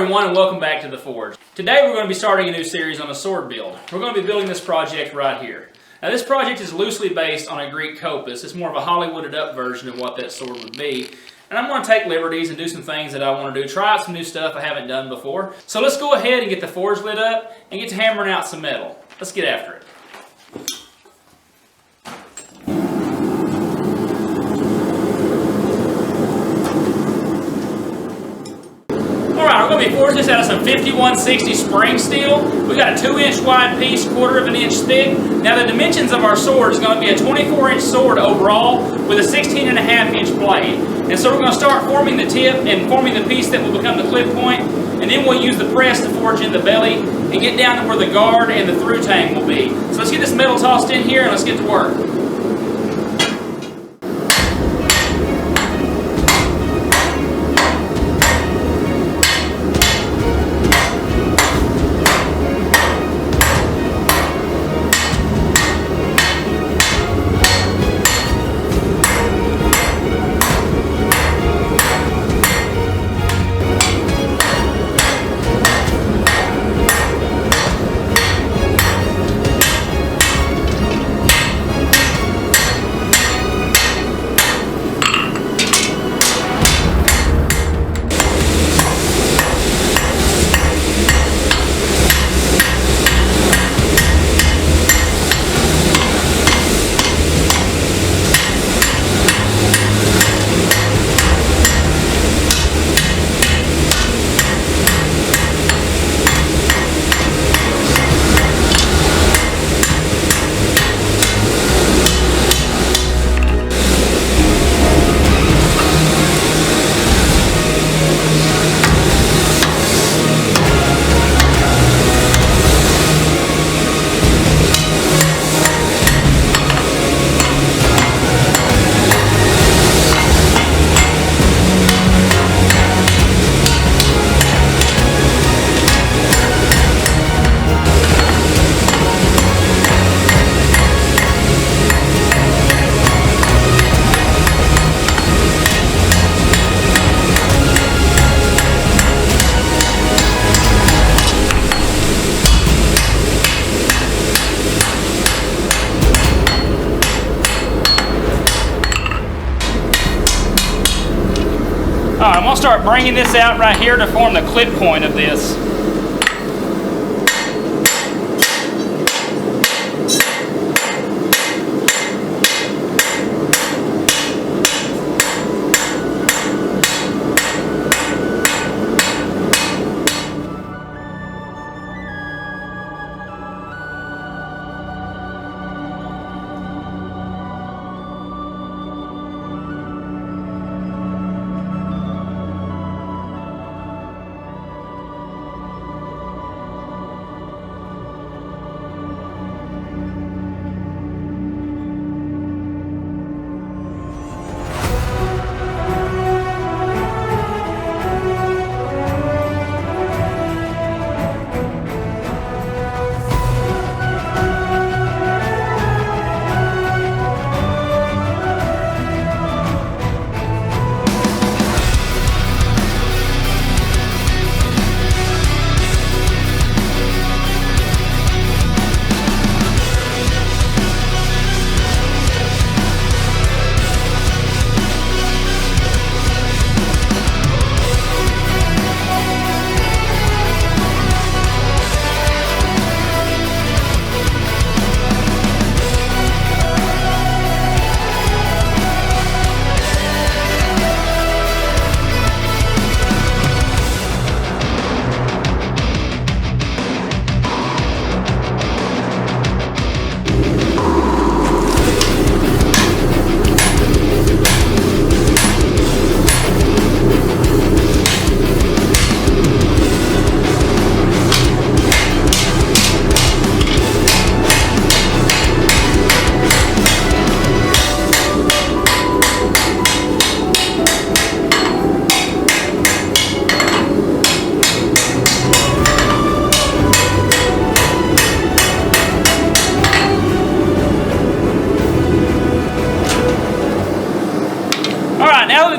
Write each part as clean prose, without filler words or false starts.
everyone, and welcome back to The Forge. Today we're going to be starting a new series on a sword build. We're going to be building this project right here. Now this project is loosely based on a Greek kopis. It's more of a Hollywooded up version of what that sword would be. And I'm going to take liberties and do some things that I want to do. Try out some new stuff I haven't done before. So let's go ahead and get the forge lit up and get to hammering out some metal. Let's get after it. Alright, we're going to be forging this out of some 5160 spring steel. We got a 2-inch wide piece, 1/4 of an inch thick. Now the dimensions of our sword is going to be a 24-inch sword overall with a 16.5-inch blade. And so we're going to start forming the tip and forming the piece that will become the clip point. And then we'll use the press to forge in the belly and get down to where the guard and the through tang will be. So let's get this metal tossed in here and let's get to work. Alright, I'm going to start bringing this out right here to form the clip point of this.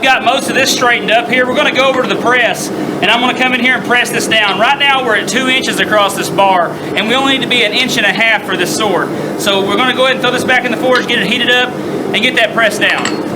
we've got most of this straightened up here, we're going to go over to the press, and I'm going to come in here and press this down. Right now we're at 2 inches across this bar, and we only need to be 1.5 inches for this sword. So we're going to go ahead and throw this back in the forge, get it heated up, and get that pressed down.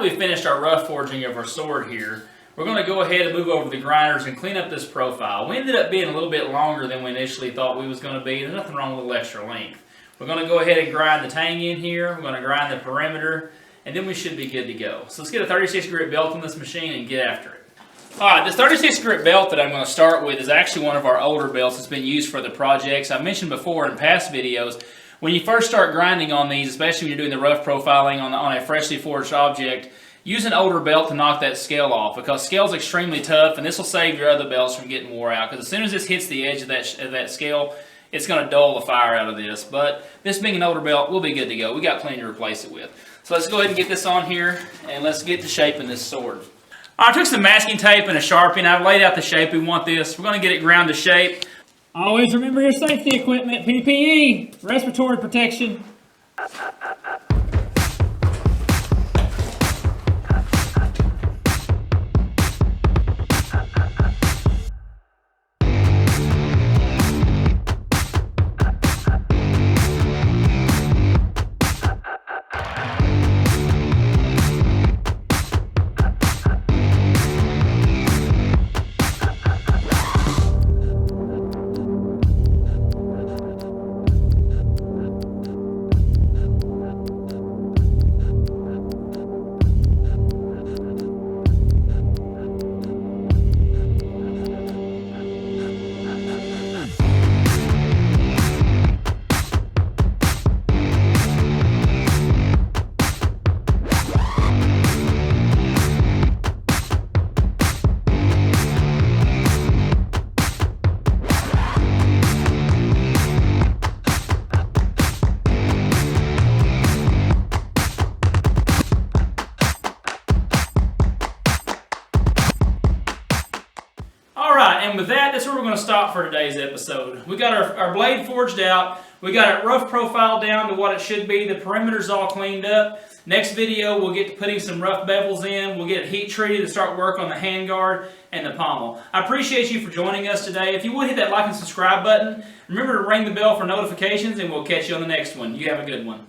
We've finished our rough forging of our sword here. We're going to go ahead and move over to the grinders and clean up this profile. We ended up being a little bit longer than we initially thought we was going to be. There's nothing wrong with a little extra length. We're going to go ahead and grind the tang in here. We're going to grind the perimeter, and then we should be good to go. So let's get a 36 grit belt on this machine and get after it. Alright, this 36 grit belt that I'm going to start with is actually one of our older belts that's been used for the projects. I've mentioned before in past videos, when you first start grinding on these, especially when you're doing the rough profiling on a freshly forged object, use an older belt to knock that scale off, because scale is extremely tough, and this will save your other belts from getting wore out. Because as soon as this hits the edge of that scale, it's going to dull the fire out of this. But this being an older belt, we'll be good to go. We got plenty to replace it with. So let's go ahead and get this on here, and let's get to shaping this sword. I took some masking tape and a Sharpie, and I've laid out the shape we want this. We're going to get it ground to shape. Always remember your safety equipment, PPE, respiratory protection. And with that, that's where we're going to stop for today's episode. We got our blade forged out. We got it rough profile down to what it should be. The perimeter's all cleaned up. Next video, we'll get to putting some rough bevels in. We'll get it heat treated to start work on the handguard and the pommel. I appreciate you for joining us today. If you would hit that like and subscribe button. Remember to ring the bell for notifications, and we'll catch you on the next one. You have a good one.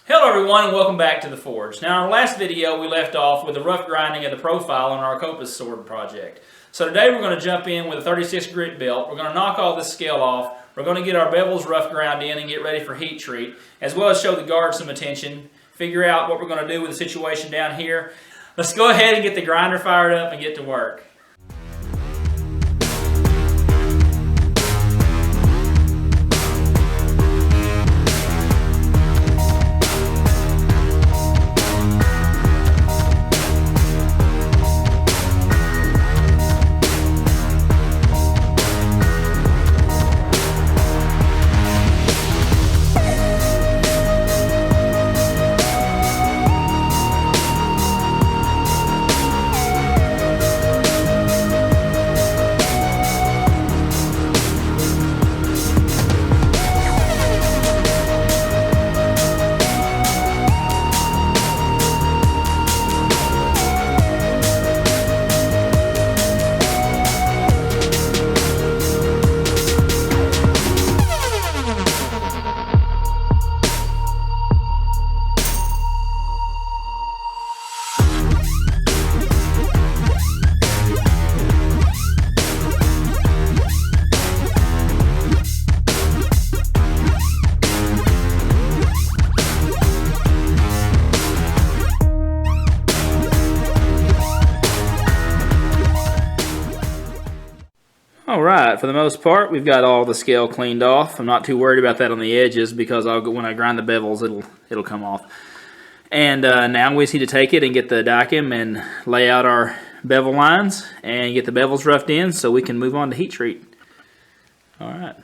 Hello everyone, and welcome back to the Forge. Now in our last video we left off with the rough grinding of the profile on our Kopis sword project. So today we're going to jump in with a 36 grit belt. We're going to knock all this scale off. We're going to get our bevels rough ground in and get ready for heat treat, as well as show the guard some attention, figure out what we're going to do with the situation down here. Let's go ahead and get the grinder fired up and get to work. Alright, for the most part, we've got all the scale cleaned off. I'm not too worried about that on the edges because when I grind the bevels, it'll come off. And now we just need to take it and get the dicam and lay out our bevel lines and get the bevels roughed in so we can move on to heat treat. Alright.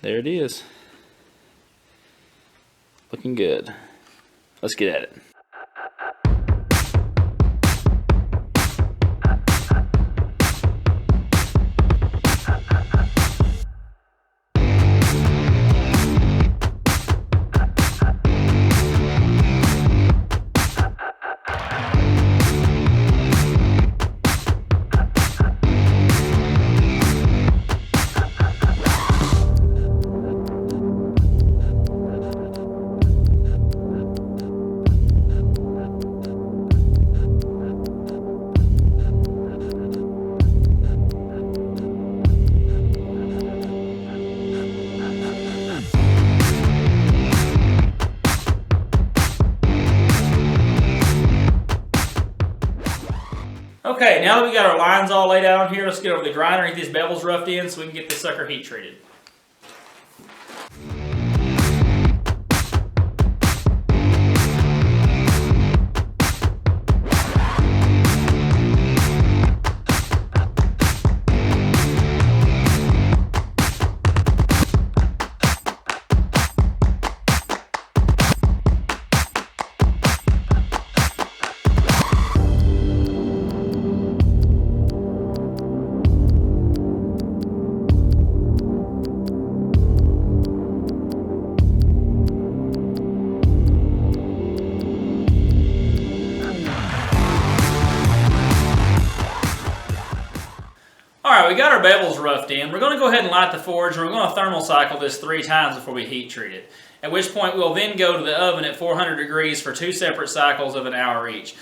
There it is. Looking good. Let's get at it. Okay, now that we got our lines all laid out here, let's get over the grinder and get these bevels roughed in so we can get this sucker heat treated. Alright, we got our bevels roughed in. We're going to go ahead and light the forge, and we're going to thermal cycle this 3 times before we heat treat it. At which point we'll then go to the oven at 400 degrees for 2 separate cycles of an hour each.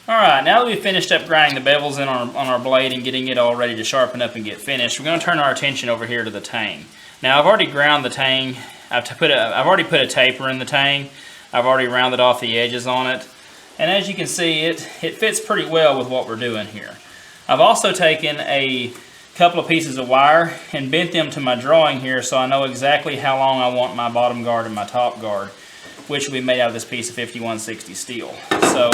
Alright, now that we've finished up grinding the bevels in on our blade and getting it all ready to sharpen up and get finished, we're going to turn our attention over here to the tang. Now I've already ground the tang. I've already put a taper in the tang. I've already rounded off the edges on it. And as you can see, it fits pretty well with what we're doing here. I've also taken a couple of pieces of wire and bent them to my drawing here so I know exactly how long I want my bottom guard and my top guard, which will be made out of this piece of 5160 steel. So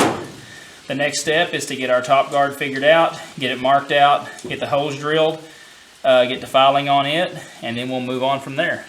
The next step is to get our top guard figured out, get it marked out, get the holes drilled, get the filing on it, and then we'll move on from there.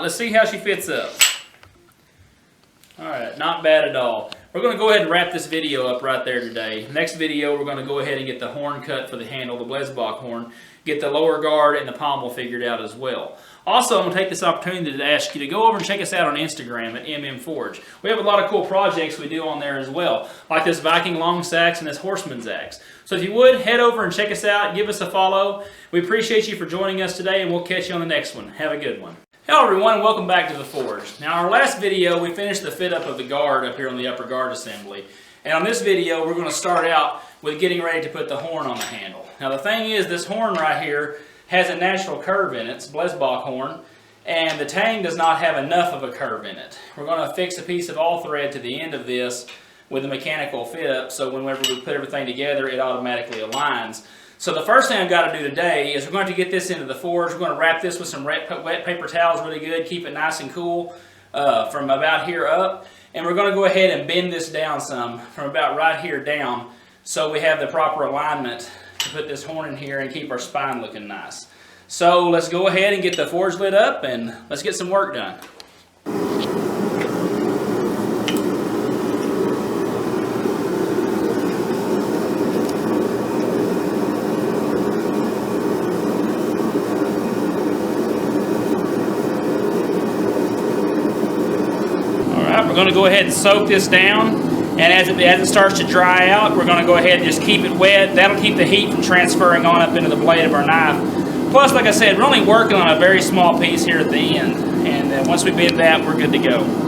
Let's see how she fits up. Alright, not bad at all. We're going to go ahead and wrap this video up right there today. Next video, we're going to go ahead and get the horn cut for the handle, the Blesbock horn, get the lower guard and the pommel figured out as well. Also, I'm going to take this opportunity to ask you to go over and check us out on Instagram at mmforge. We have a lot of cool projects we do on there as well, like this Viking long sax and this Horseman's axe. So if you would, head over and check us out, give us a follow. We appreciate you for joining us today, and we'll catch you on the next one. Have a good one. Hello everyone, welcome back to the Forge. Now our last video we finished the fit up of the guard up here on the upper guard assembly. And on this video we're going to start out with getting ready to put the horn on the handle. Now the thing is, this horn right here has a natural curve in it, it's a Blesbock horn, and the tang does not have enough of a curve in it. We're going to fix a piece of all thread to the end of this with a mechanical fit up, so whenever we put everything together it automatically aligns. So the first thing I've got to do today is we're going to get this into the forge. We're going to wrap this with some wet paper towels really good, keep it nice and cool from about here up. And we're going to go ahead and bend this down some from about right here down so we have the proper alignment to put this horn in here and keep our spine looking nice. So let's go ahead and get the forge lit up and let's get some work done. We're going to go ahead and soak this down, and as it starts to dry out, we're going to go ahead and just keep it wet. That'll keep the heat from transferring on up into the blade of our knife. Plus, like I said, we're only working on a very small piece here at the end, and once we bend that, we're good to go.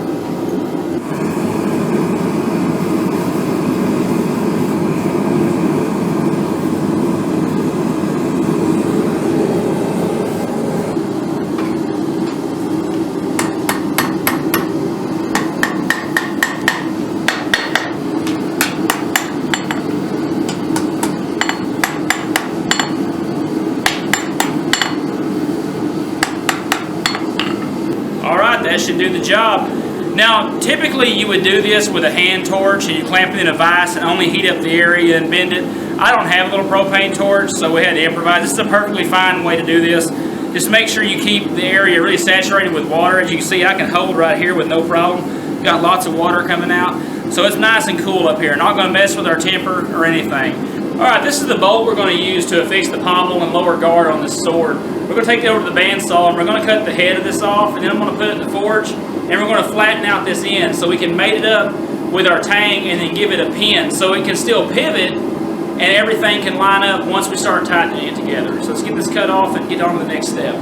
That should do the job. Now, typically you would do this with a hand torch and you clamp it in a vise and only heat up the area and bend it. I don't have a little propane torch, so we had to improvise. This is a perfectly fine way to do this. Just make sure you keep the area really saturated with water. As you can see, I can hold right here with no problem. Got lots of water coming out, so it's nice and cool up here. Not going to mess with our temper or anything. Alright, this is the bolt we're going to use to affix the pommel and lower guard on this sword. We're going to take it over to the bandsaw and we're going to cut the head of this off, and then I'm going to put it in the forge and we're going to flatten out this end so we can mate it up with our tang and then give it a pin so it can still pivot and everything can line up once we start tightening it together. So let's get this cut off and get on to the next step.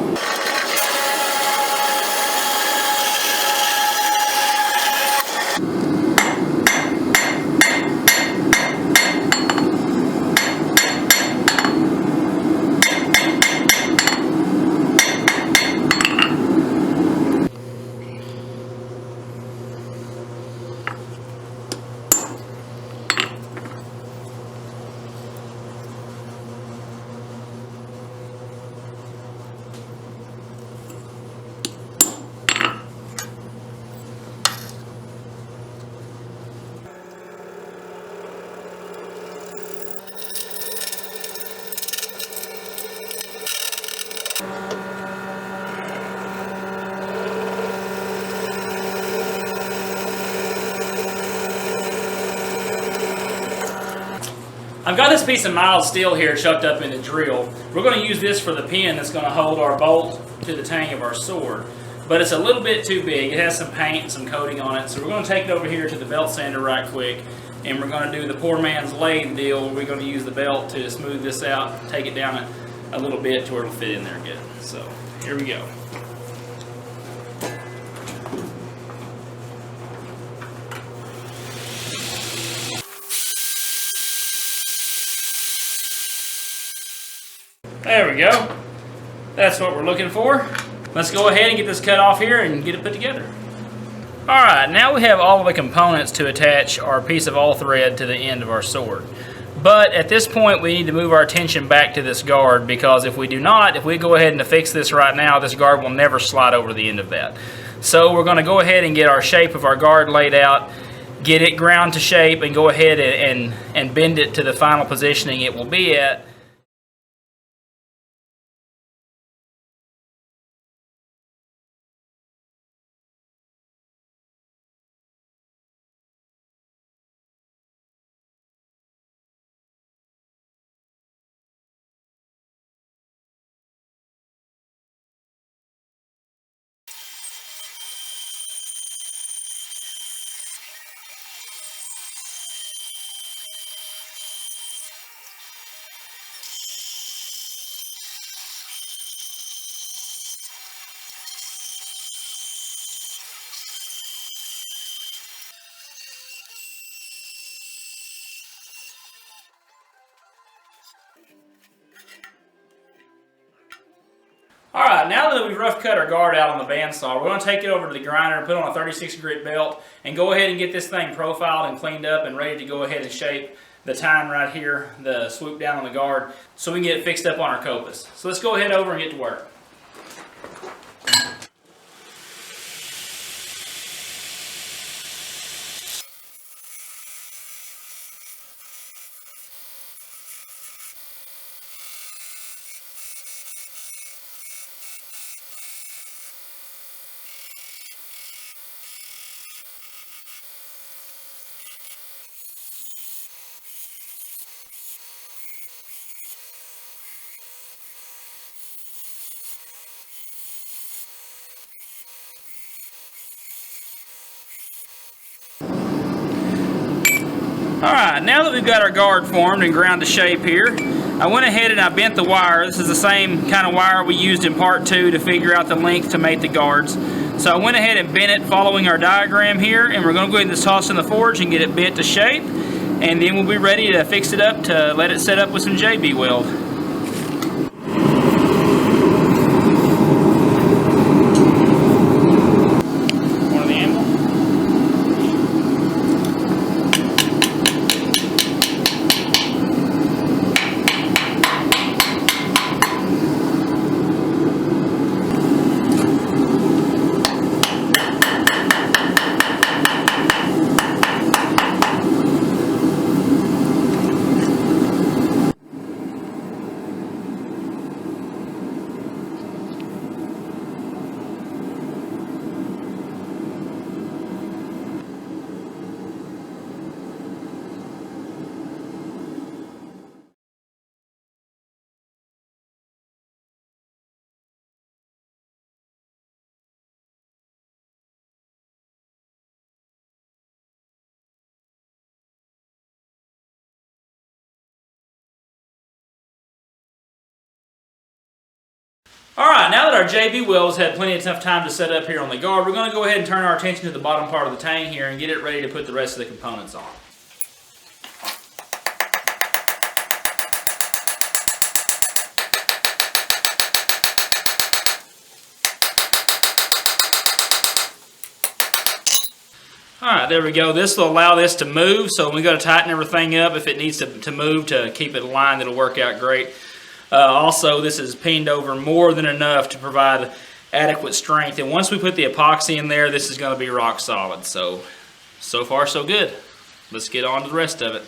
I've got this piece of mild steel here chucked up in the drill. We're going to use this for the pin that's going to hold our bolt to the tang of our sword. But it's a little bit too big. It has some paint and some coating on it. So we're going to take it over here to the belt sander right quick. And we're going to do the poor man's lathe deal. We're going to use the belt to smooth this out, take it down a little bit to where it'll fit in there good. So here we go. There we go. That's what we're looking for. Let's go ahead and get this cut off here and get it put together. Alright, now we have all of the components to attach our piece of all thread to the end of our sword. But at this point we need to move our attention back to this guard, because if we do not, if we go ahead and affix this right now, this guard will never slide over the end of that. So we're going to go ahead and get our shape of our guard laid out, get it ground to shape, and go ahead and bend it to the final positioning it will be at. Alright, now that we've rough cut our guard out on the bandsaw, we're going to take it over to the grinder and put on a 36 grit belt and go ahead and get this thing profiled and cleaned up and ready to go ahead and shape the tine right here, the swoop down on the guard, so we can get it fixed up on our kopis. So let's go ahead over and get to work. Alright, now that we've got our guard formed and ground to shape here, I went ahead and I bent the wire. This is the same kind of wire we used in part 2 to figure out the length to make the guards. So I went ahead and bent it following our diagram here, and we're going to go ahead and toss it in the forge and get it bent to shape, and then we'll be ready to fix it up to let it set up with some JB weld. Alright, now that our JB welds had plenty of time to set up here on the guard, we're going to go ahead and turn our attention to the bottom part of the tang here and get it ready to put the rest of the components on. Alright, there we go. This will allow this to move, so when we go to tighten everything up, if it needs to move to keep it aligned, it'll work out great. Also, this is peened over more than enough to provide adequate strength. And once we put the epoxy in there, this is going to be rock solid. So far so good. Let's get on to the rest of it.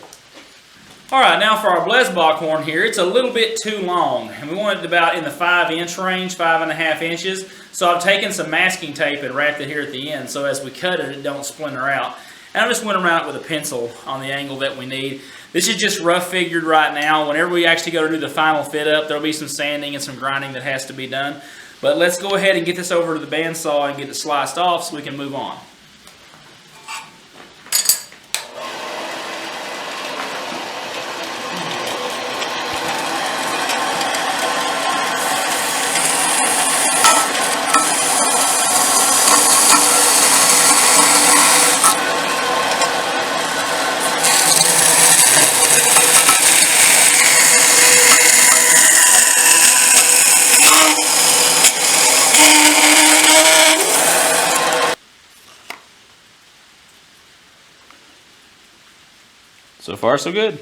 Alright, now for our Blesbock horn here, it's a little bit too long. And we want it about in the 5-inch range, 5.5 inches. So I've taken some masking tape and wrapped it here at the end so as we cut it, it don't splinter out. And I just went around it with a pencil on the angle that we need. This is just rough figured right now. Whenever we actually go to do the final fit up, there'll be some sanding and some grinding that has to be done. But let's go ahead and get this over to the bandsaw and get it sliced off so we can move on. So far, so good.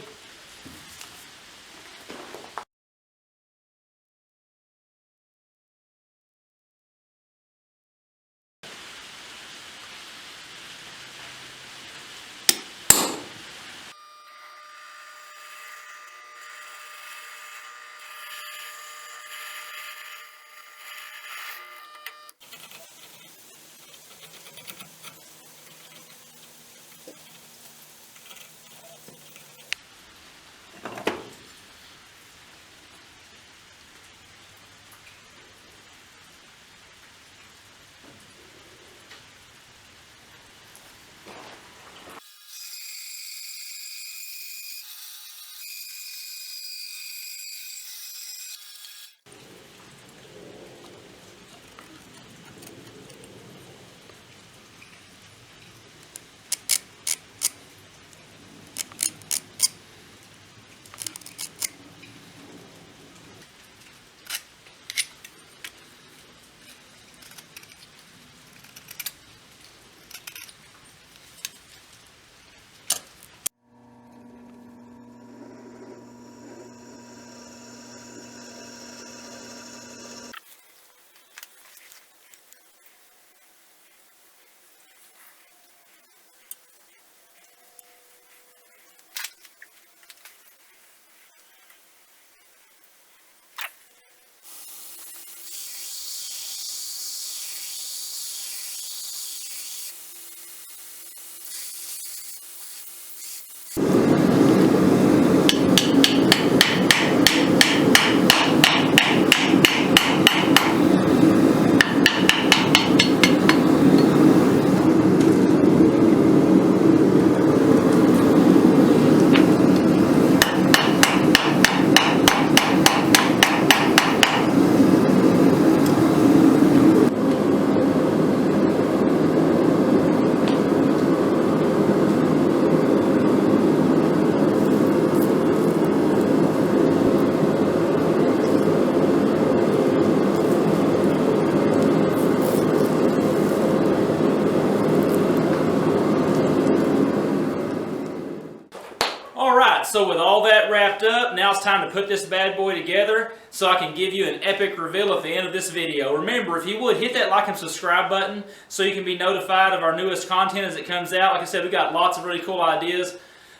Alright, so with all that wrapped up, now it's time to put this bad boy together so I can give you an epic reveal at the end of this video. Remember, if you would, hit that like and subscribe button so you can be notified of our newest content as it comes out. Like I said, we've got lots of really cool ideas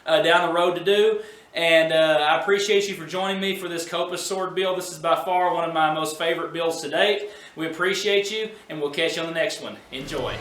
down the road to do. And I appreciate you for joining me for this Kopis sword build. This is by far one of my most favorite builds to date. We appreciate you, and we'll catch you on the next one. Enjoy.